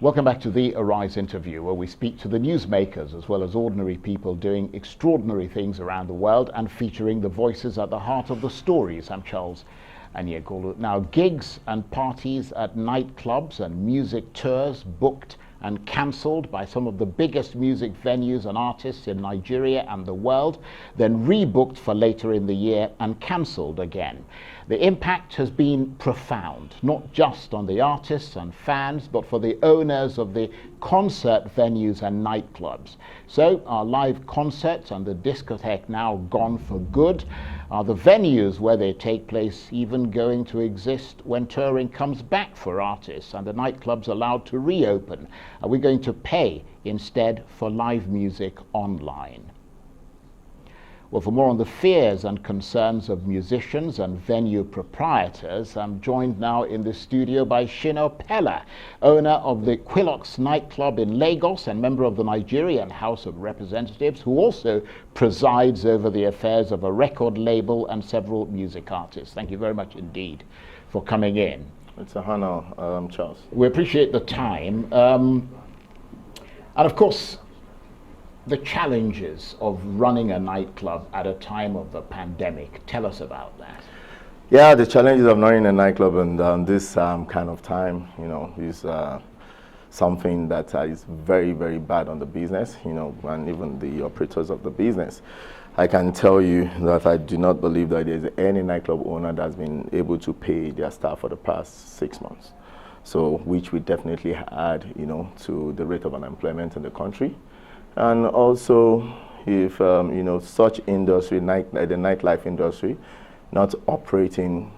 Welcome back to the Arise interview, where we speak to the newsmakers as well as ordinary people doing extraordinary things around the world and featuring the voices at the heart of the stories. I'm Charles Anyegolu. Now, gigs and parties at nightclubs and music tours booked and cancelled by some of the biggest music venues and artists in Nigeria and the world, then rebooked for later in the year and cancelled again. The impact has been profound, not just on the artists and fans, but for the owners of the concert venues and nightclubs. So are live concerts and the discotheque now gone for good? Are the venues where they take place even going to exist when touring comes back for artists and the nightclubs allowed to reopen? Are we going to pay instead for live music online? Well, for more on the fears and concerns of musicians and venue proprietors, I'm joined now in the studio by Shina Peller, owner of the Kpop nightclub in Lagos and member of the Nigerian House of Representatives, who also presides over the affairs of a record label and several music artists. Thank you very much indeed for coming in. It's a honor, Charles. We appreciate the time. And of course, the challenges of running a nightclub at a time of the pandemic. Tell us about that. Yeah, the challenges of running a nightclub and this kind of time, is something that is very, very bad on the business, and even the operators of the business. I can tell you that I do not believe that there's any nightclub owner that's been able to pay their staff for the past 6 months. So, which we definitely add, to the rate of unemployment in the country. And also, if such industry, the nightlife industry, not operating,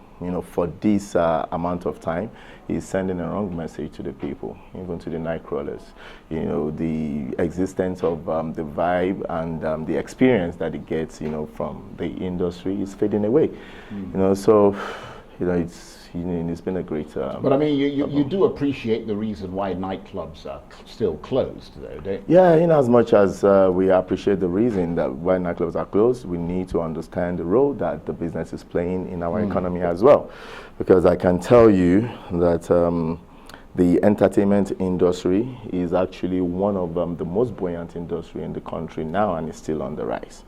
for this amount of time, is sending a wrong message to the people, even to the night crawlers. The existence of the vibe and the experience that it gets, from the industry is fading away. So, it's been a great. But I mean, you do appreciate the reason why nightclubs are still closed, though, don't you? Yeah, in as much as we appreciate the reason that why nightclubs are closed, we need to understand the role that the business is playing in our economy as well. Because I can tell you that the entertainment industry is actually one of the most buoyant industry in the country now, and is still on the rise.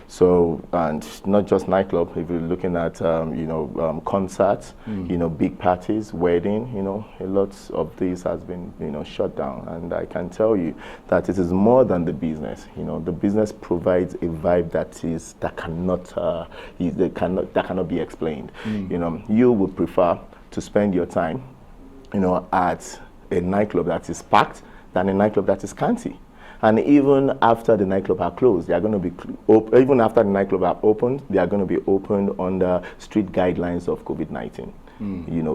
So, and not just nightclub, if you're looking at, concerts, big parties, wedding, a lot of this has been, shut down. And I can tell you that it is more than the business. The business provides a vibe that cannot be explained. You would prefer to spend your time, at a nightclub that is packed than a nightclub that is scanty. And even after the nightclub are closed, they are going to be even after the nightclub are opened, they are going to be opened under strict guidelines of COVID-19.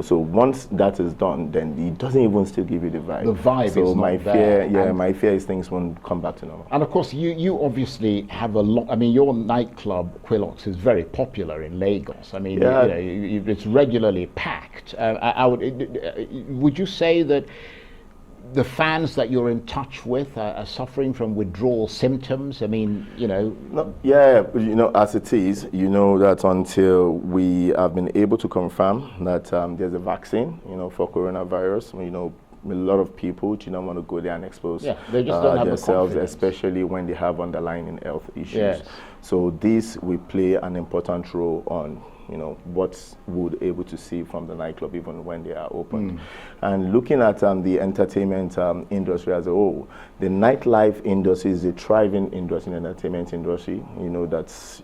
So once that is done, then it doesn't even still give you the vibe. The vibe so is my not fear, there. my fear is things won't come back to normal. And of course, you obviously have a lot. I mean, your nightclub Kpop is very popular in Lagos. I mean, it's regularly packed. Would you say that the fans that you're in touch with are suffering from withdrawal symptoms? I mean, No, yeah, as it is, that until we have been able to confirm that there's a vaccine, for coronavirus, a lot of people do not want to go there and expose they just don't have themselves, the especially when they have underlying health issues. Yes. So this will play an important role on what would able to see from the nightclub even when they are open. And looking at the entertainment industry as a whole, the nightlife industry is a thriving industry in the entertainment industry, that's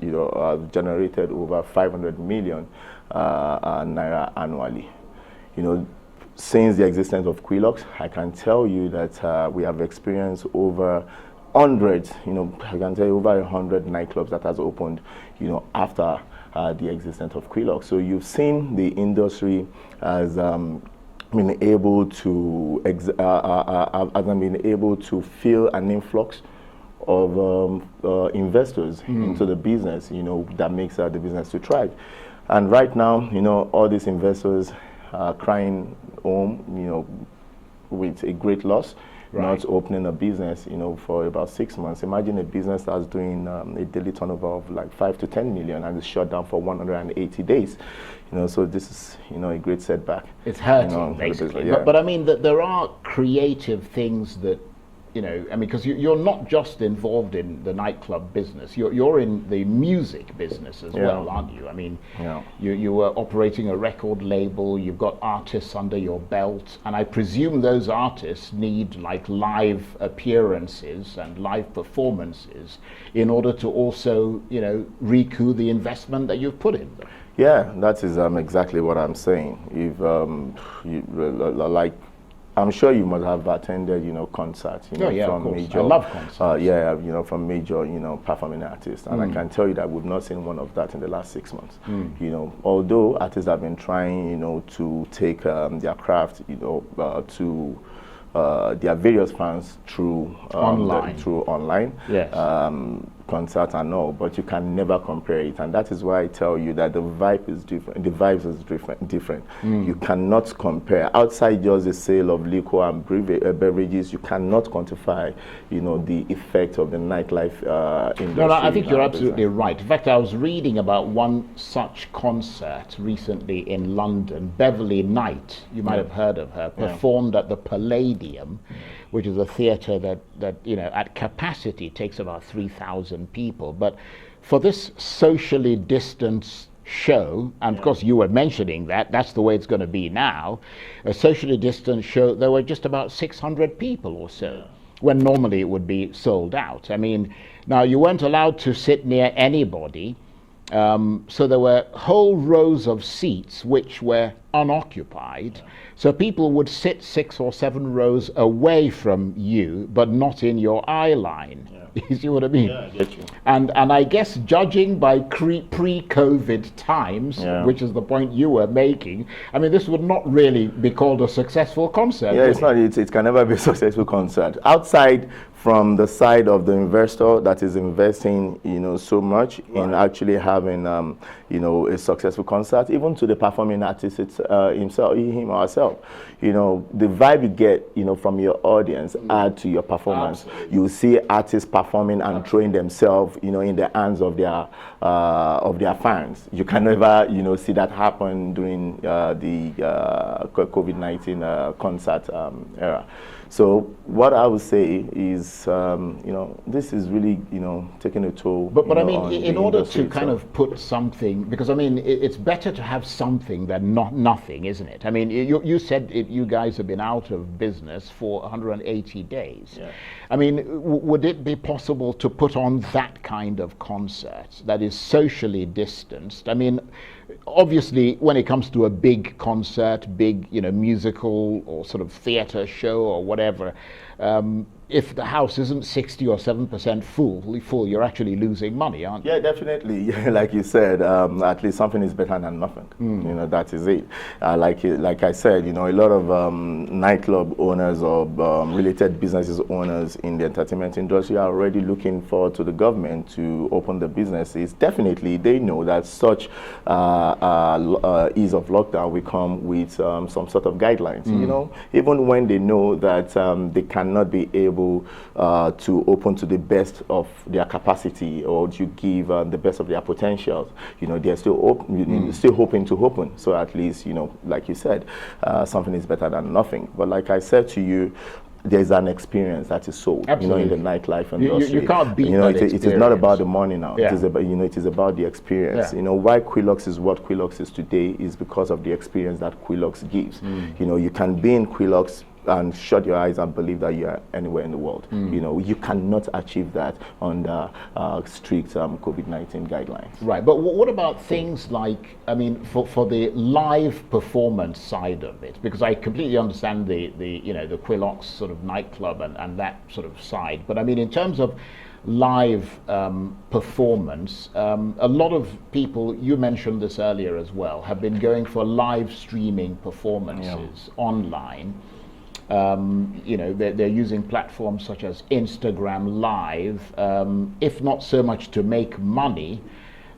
generated over 500 million naira annually. Since the existence of Kpop, I can tell you that we have experienced over hundreds, I can tell you over 100 nightclubs that has opened, after the existence of Kpop. So you've seen the industry as been able to feel an influx of investors into the business, that makes the business to thrive. And right now, all these investors are crying home, with a great loss, not opening a business, for about 6 months. Imagine a business that's doing a daily turnover of like 5 to 10 million and is shut down for 180 days. So this is, a great setback. It's hurting, basically. Yeah. But I mean, there are creative things that, because you're not just involved in the nightclub business. You're in the music business as well, aren't you? I mean, you were operating a record label. You've got artists under your belt, and I presume those artists need like live appearances and live performances in order to also, recoup the investment that you've put in them. Yeah, that is exactly what I'm saying. If I'm sure you must have attended, concerts, from of course. major. I love concerts. From major, performing artists, and I can tell you that we've not seen one of that in the last 6 months. Although artists have been trying, to take their craft, to their various fans through online. Yes. Concerts and all, but you can never compare it, and that is why I tell you that the vibe is different. The vibes is different. You cannot compare. Outside just the sale of liquor and beverages, you cannot quantify, the effect of the nightlife industry. No, I think you're absolutely right. In fact, I was reading about one such concert recently in London. Beverly Knight, you might have heard of her, performed at the Palladium, which is a theatre that at capacity takes about 3,000 people. But for this socially distanced show, and of course you were mentioning that's the way it's going to be now, a socially distanced show, there were just about 600 people or so, when normally it would be sold out. I mean, now you weren't allowed to sit near anybody, so there were whole rows of seats which were unoccupied. So people would sit 6 or 7 rows away from you, but not in your eye line. You see what I mean? Yeah, I get you. And I guess judging by pre-COVID times, which is the point you were making, I mean, this would not really be called a successful concert. Yeah, it's not. It can never be a successful concert. Outside from the side of the investor that is investing, so much in actually having, a successful concert, even to the performing artist himself, him or herself, the vibe you get, from your audience add to your performance. Absolutely. You see artists performing and throwing themselves, in the hands of their fans. You can never, see that happen during the COVID-19 concert era. So what I would say is, this is really, taking a toll. But I mean, in order to kind of put something, because I mean, it's better to have something than nothing, isn't it? I mean, you said you guys have been out of business for 180 days. Yeah. I mean, would it be possible to put on that kind of concert that is socially distanced? I mean, obviously, when it comes to a big concert, big, musical or sort of theatre show or whatever, if the house isn't 60 or 7% full, you're actually losing money, aren't you? Yeah, definitely. Like you said, at least something is better than nothing. That is it. Like I said, a lot of nightclub owners or related businesses owners in the entertainment industry are already looking forward to the government to open the businesses. Definitely, they know that such ease of lockdown will come with some sort of guidelines. Even when they know that they cannot be able to open to the best of their capacity or to give the best of their potentials. They're still still hoping to open. So at least, like you said, something is better than nothing. But like I said to you, there's an experience that is sold, in the nightlife industry. You can't beat it is not about the money now. Yeah. It is about, it is about the experience. Yeah. Why Quilux is what Quilux is today is because of the experience that Quilux gives. You can be in Quilux and shut your eyes and believe that you are anywhere in the world. You cannot achieve that under strict COVID-19 guidelines. Right, but what about things like, I mean, for the live performance side of it? Because I completely understand the Quilux sort of nightclub and that sort of side. But I mean, in terms of live performance, a lot of people, you mentioned this earlier as well, have been going for live streaming performances online. They're using platforms such as Instagram Live, if not so much to make money,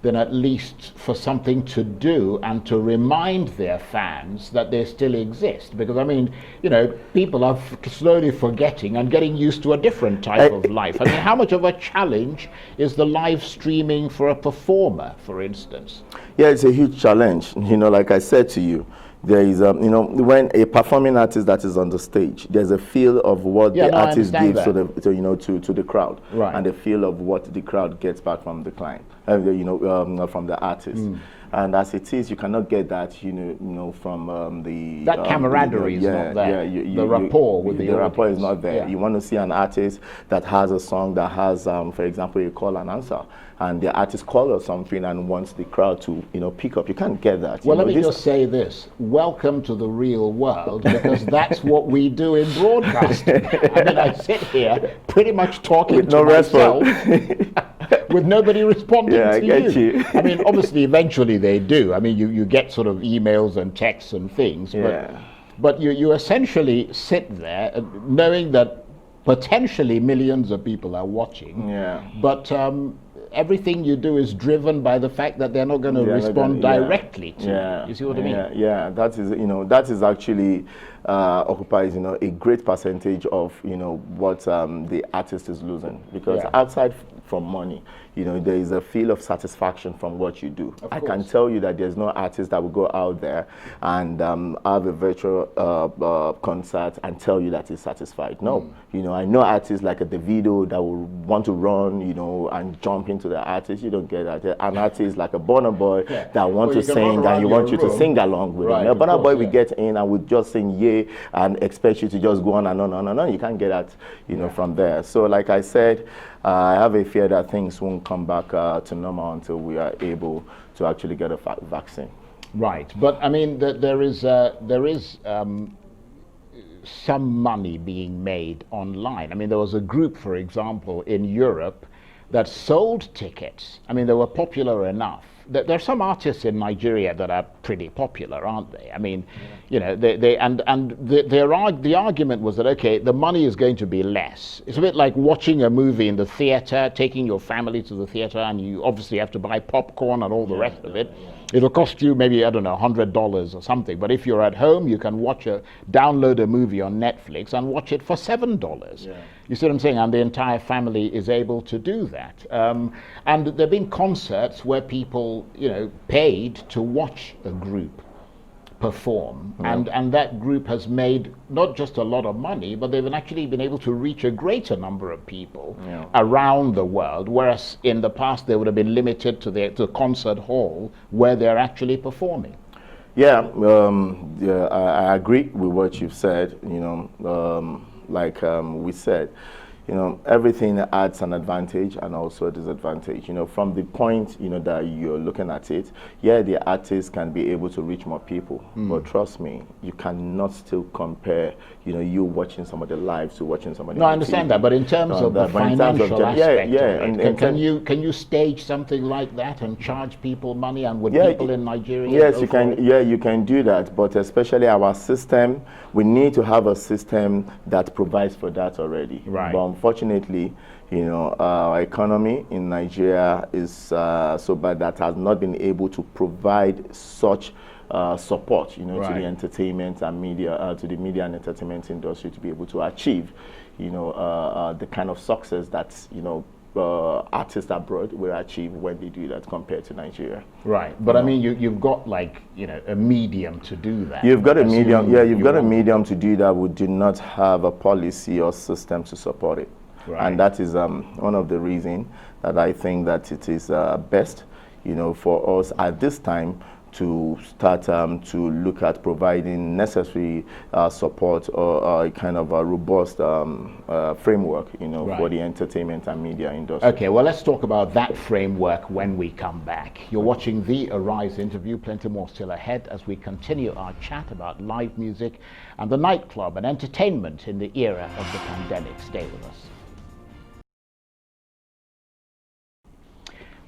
then at least for something to do and to remind their fans that they still exist. Because I mean, you know, people are slowly forgetting and getting used to a different type of life. I mean, how much of a challenge is the live streaming for a performer, for instance? Yeah, it's a huge challenge. You know, like I said to you, there is, you know, when a performing artist that is on the stage, there's a feel of what the artist gives to the crowd, right, and the feel of what the crowd gets back from the client, you know, from the artist. And as it is, you cannot get that, you know, from that camaraderie is not there. The rapport with the rapport is not there. Yeah. You want to see an artist that has a song that has, for example, a call and answer, and the artist calls or something and wants the crowd to, you know, pick up. You can't get that. Well, let me just say this: welcome to the real world, because that's what we do in broadcasting. I mean, I sit here pretty much talking with to no myself. With nobody responding to I get you. I mean, obviously, eventually they do. I mean, you get sort of emails and texts and things, but you essentially sit there knowing that potentially millions of people are watching. But everything you do is driven by the fact that they're not going to respond directly to you. You see what I mean? Yeah, that is, you know, that is actually occupies, you know, a great percentage of, you know, what the artist is losing, because outside from money, you know, there is a feel of satisfaction from what you do. I can tell you that there's no artist that will go out there and have a virtual concert and tell you that he's satisfied. No, you know, I know artists like a Davido that will want to run, you know, and jump into the artist. You don't get that. An artist like a Burna Boy that want to sing and you want you to sing along with him. A Burna Boy will get in and will just sing yeah and expect you to just go on and on and on and on. You can't get that, you know, from there. So like I said, I have a fear that things won't come back to normal until we are able to actually get a vaccine. Right, but I mean, there is some money being made online. I mean, there was a group, for example, in Europe that sold tickets. I mean, they were popular enough. There are some artists in Nigeria that are pretty popular, aren't they? I mean, you know, the argument was that, okay, the money is going to be less. It's a bit like watching a movie in the theater, taking your family to the theater, and you obviously have to buy popcorn and all the rest of it. It'll cost you maybe, I don't know, $100 or something. But if you're at home, you can download a movie on Netflix and watch it for $7. You see what I'm saying? And the entire family is able to do that. And there have been concerts where people, you know, paid to watch a group perform, and that group has made not just a lot of money, but they've actually been able to reach a greater number of people around the world, whereas in the past they would have been limited to the concert hall where they're actually performing. I agree with what you've said. You know, we said, you know, everything adds an advantage and also a disadvantage. You know, from the point, you know, that you're looking at it, the artist can be able to reach more people, but trust me, you cannot still compare, you know, you watching somebody live to watching somebody. No, I understand that, but in terms of the financial aspect of it, can you stage something like that and charge people money, and would people in Nigeria? Yes, you can. You can do that, but especially our system, we need to have a system that provides for that already. Right. But unfortunately, you know, our economy in Nigeria is so bad that has not been able to provide such support, you know, to the entertainment and media, to the media and entertainment industry to be able to achieve, you know, the kind of success that, you know, artists abroad will achieve when they do that compared to Nigeria. Right, but I mean, you've got, like, you know, a medium to do that. You've got a medium, you've got a medium to do that. We do not have a policy or system to support it. And that is one of the reasons that I think that it is best, you know, for us at this time to start to look at providing necessary support or a kind of a robust framework, you know, for the entertainment and media industry. Okay, well, let's talk about that framework when we come back. You're watching the Arise interview. Plenty more still ahead as we continue our chat about live music and the nightclub and entertainment in the era of the pandemic. Stay with us.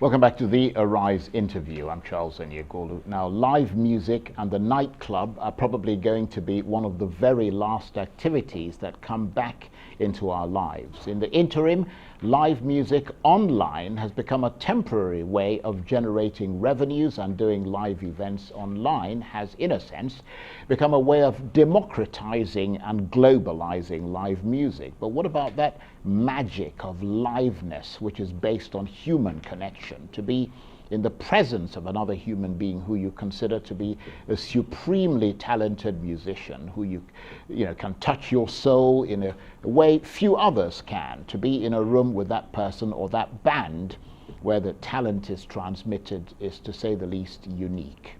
Welcome back to the Arise interview. I'm Charles Enyegolu. Now, live music and the nightclub are probably going to be one of the very last activities that come back into our lives. In the interim, live music online has become a temporary way of generating revenues, and doing live events online has, in a sense, become a way of democratizing and globalizing live music. But what about that magic of liveness, which is based on human connection, to be in the presence of another human being who you consider to be a supremely talented musician, who you know can touch your soul in a way few others can, to be in a room with that person or that band where the talent is transmitted, is, to say the least, unique.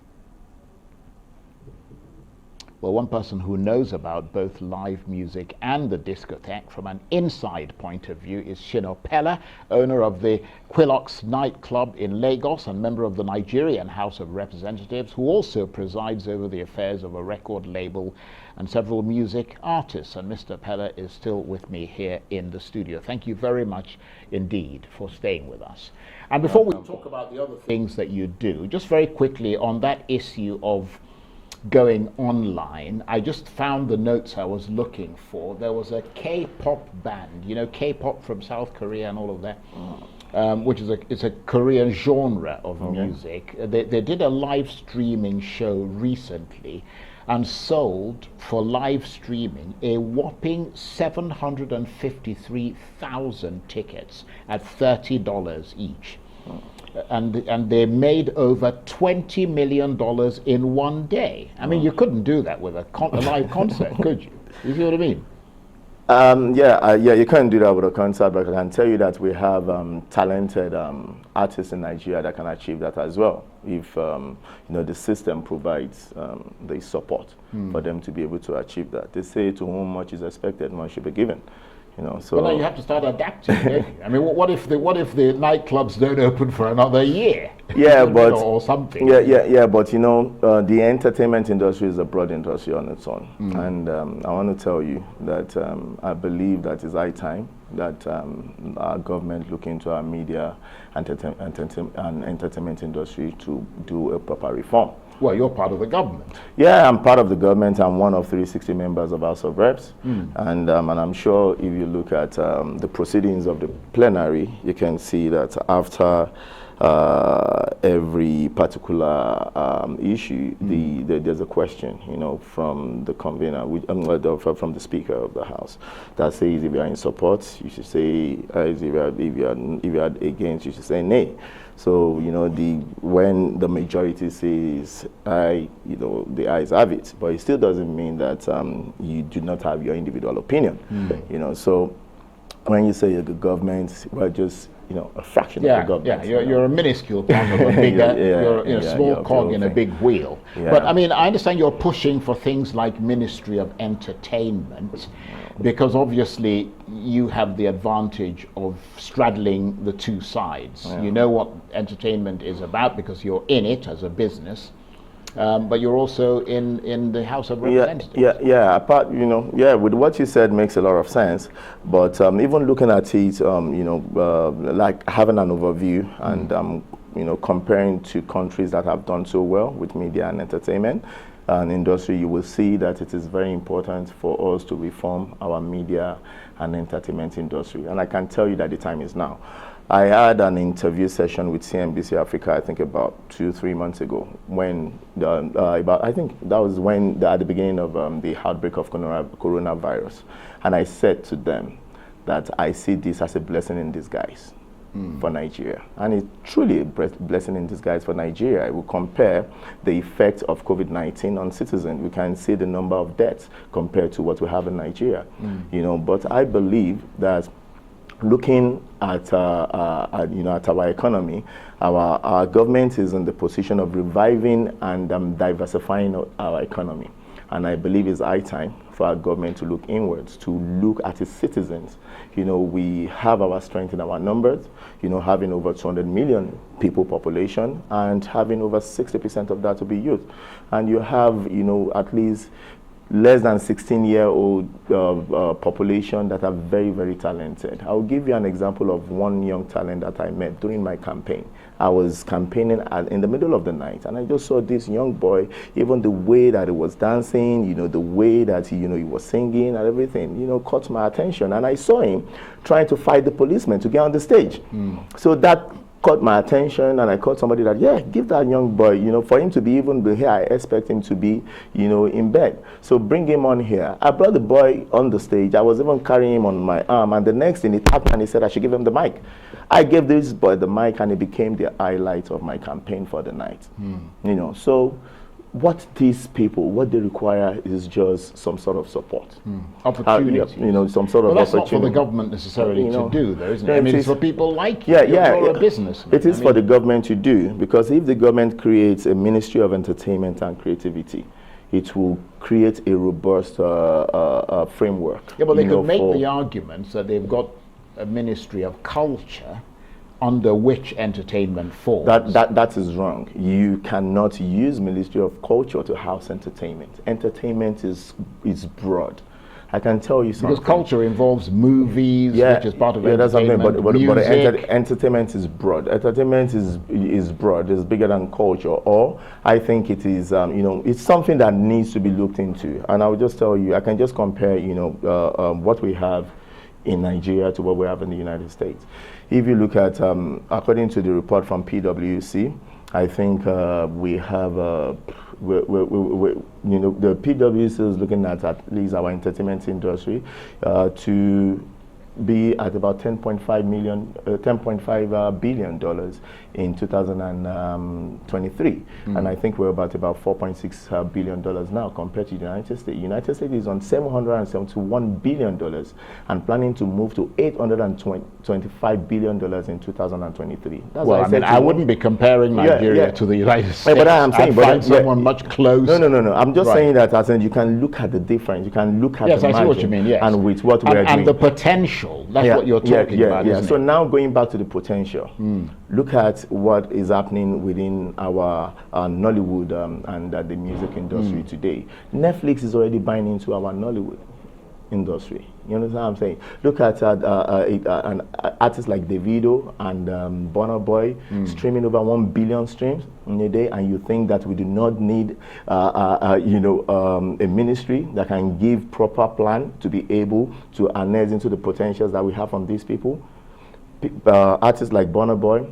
Well, one person who knows about both live music and the discotheque from an inside point of view is Shina Peller, owner of the Quillox Nightclub in Lagos and member of the Nigerian House of Representatives, who also presides over the affairs of a record label and several music artists. And Mr. Peller is still with me here in the studio. Thank you very much indeed for staying with us. And before we talk about the other things that you do, just very quickly on that issue of going online, I just found the notes I was looking for. There was a K-pop band, you know, K-pop from South Korea and all of that, which is it's a Korean genre of music. They did a live streaming show recently and sold for live streaming a whopping 753,000 tickets at $30 each. And they made over $20 million in one day. I mean, you couldn't do that with a live concert, could you? You see what I mean? Yeah, you can't do that with a concert, but I can tell you that we have talented artists in Nigeria that can achieve that as well. If you know, the system provides the support for them to be able to achieve that. They say to whom much is expected, much should be given. You know, so well, now you have to start adapting, don't you? I mean, what if the nightclubs don't open for another year? Yeah, but or something. Yeah. But you know, the entertainment industry is a broad industry on its own, and I want to tell you that I believe that it's high time that our government look into our media and entertainment industry to do a proper reform. Well, you're part of the government. Yeah, I'm part of the government. I'm one of 360 members of House of Reps. And I'm sure if you look at the proceedings of the plenary, you can see that after every particular issue, there's a question, you know, from the convener, from the Speaker of the House, that says if you are in support, you should say if you are against, you should say nay. So, you know, when the majority says aye, you know, the ayes have it, but it still doesn't mean that you do not have your individual opinion. You know, so when you say you're the government, we're just, you know, a fraction of the government. Yeah, you're a minuscule part of a bigger, you're a small cog in a big wheel. But I mean, I understand you're pushing for things like Ministry of Entertainment, because obviously you have the advantage of straddling the two sides. You know what entertainment is about because you're in it as a business. But you're also in the House of Representatives. Apart, you know, with what you said makes a lot of sense. But even looking at it, you know, like having an overview and you know, comparing to countries that have done so well with media and entertainment and industry, you will see that it is very important for us to reform our media and entertainment industry. And I can tell you that the time is now. I had an interview session with CNBC Africa, I think about 2-3 months ago, when I think that was when at the beginning of the outbreak of coronavirus, and I said to them that I see this as a blessing in disguise for Nigeria, and it's truly a blessing in disguise for Nigeria. I will compare the effect of COVID-19 on citizens. We can see the number of deaths compared to what we have in Nigeria, you know. But I believe that looking at you know, at our economy, our government is in the position of reviving and diversifying our economy, and I believe it's high time for our government to look inwards, to look at its citizens. You know, we have our strength in our numbers, you know, having over 200 million people population and having over 60% of that to be youth, and you have, you know, at least less than 16-year-old population that are very, very talented. I'll give you an example of one young talent that I met during my campaign. I was campaigning in the middle of the night, and I just saw this young boy, even the way that he was dancing, the way that he was singing and everything, caught my attention. And I saw him trying to fight the policeman to get on the stage. So that caught my attention, and I caught somebody that, give that young boy, for him to be even here, I expect him to be, in bed. So bring him on here. I brought the boy on the stage. I was even carrying him on my arm, and the next thing he tapped me and he said I should give him the mic. I gave this boy the mic, and it became the highlight of my campaign for the night. So what these people, what they require is just some sort of support. Opportunity. Some sort of that's opportunity. Not for the government necessarily to do, though, isn't it? Yeah, I mean, it's for people like you. You're a businessman. It is for the government to do, because if the government creates a Ministry of Entertainment and Creativity, it will create a robust framework. Yeah, but they could make the arguments that they've got a Ministry of Culture under which entertainment falls. That is wrong. You cannot use Ministry of Culture to house entertainment. Entertainment is broad. I can tell you something. Because culture involves movies, which is part of entertainment, but entertainment is broad. Entertainment is broad. It's bigger than culture. Or I think it is, it's something that needs to be looked into. And I will just tell you, I can just compare, what we have in Nigeria to what we have in the United States. If you look at, according to the report from PwC, I think we have, the PwC is looking at least our entertainment industry to be at about $10.5 billion in 2023, and I think we're about $4.6 billion now compared to the United States. The United States is on $771 billion and planning to move to $825 billion in 2023. That's well, I wouldn't be comparing Nigeria to the United States. But I'm saying, I'd find someone much closer. No. I'm just saying that as in you can look at the difference. You can look at the margin, I see what you mean. Yes, and with what we're doing, and the potential. That's what you're talking about, isn't it? So now going back to the potential, look at what is happening within our Nollywood and the music industry today. Netflix is already buying into our Nollywood industry. You understand what I'm saying? Look at an artist like Davido and Burna Boy streaming over 1 billion streams in a day, and you think that we do not need a ministry that can give proper plan to be able to harness into the potentials that we have from these people? Artists like Burna Boy,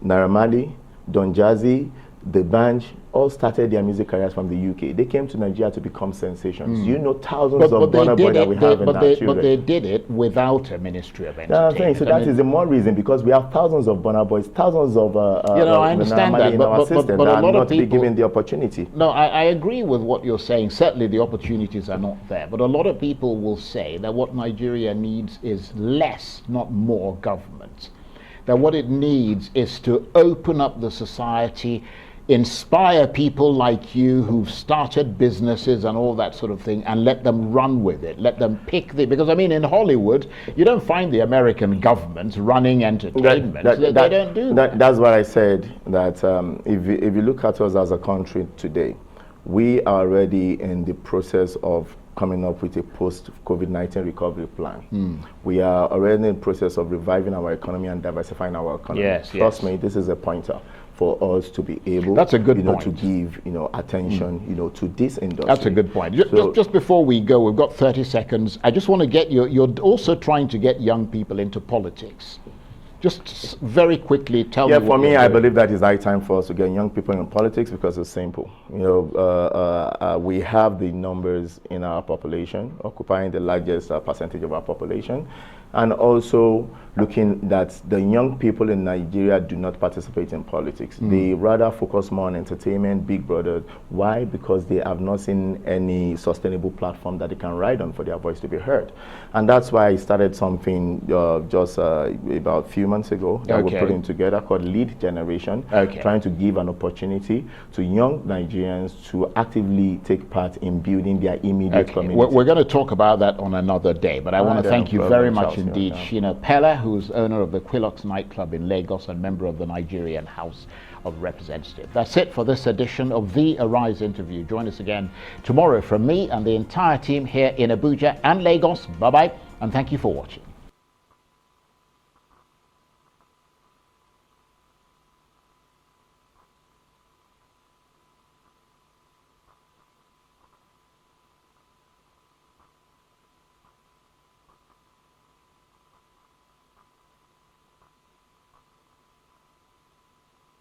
Naira Marley, Don Jazzy, The Banj, all started their music careers from the UK. They came to Nigeria to become sensations. thousands of Burna Boy that we have in Nigeria. But they did it without a Ministry of Entertainment. So that is the more reason, because we have thousands of Burna Boys, thousands of I understand that, in our system but that a lot are of not people, be given the opportunity. No, I agree with what you're saying. Certainly the opportunities are not there. But a lot of people will say that what Nigeria needs is less, not more government. That what it needs is to open up the society, inspire people like you who've started businesses and all that sort of thing, and let them run with it. Let them pick because in Hollywood, you don't find the American government running entertainment. They don't do that. That's what I said, that if you look at us as a country today, we are already in the process of coming up with a post-COVID-19 recovery plan. We are already in the process of reviving our economy and diversifying our economy. Trust me, this is a pointer for us to be able That's a good point. to give attention to this industry. That's a good point. Just before we go, we've got 30 seconds. I just want to get you're also trying to get young people into politics. Just very quickly tell me. Yeah, for me, I believe that it's high time for us to get young people in politics, because it's simple. We have the numbers in our population, occupying the largest percentage of our population, and also looking that the young people in Nigeria do not participate in politics. They rather focus more on entertainment, Big Brother. Why? Because they have not seen any sustainable platform that they can ride on for their voice to be heard. And that's why I started something just about a few months ago that we're putting together called Lead Generation, trying to give an opportunity to young Nigerians to actively take part in building their immediate community. We're going to talk about that on another day, but I want to thank you very much indeed, Shina Peller, who's owner of the Quillox Nightclub in Lagos and member of the Nigerian House of Representatives. That's it for this edition of the Arise interview. Join us again tomorrow from me and the entire team here in Abuja and Lagos. Bye-bye, and thank you for watching.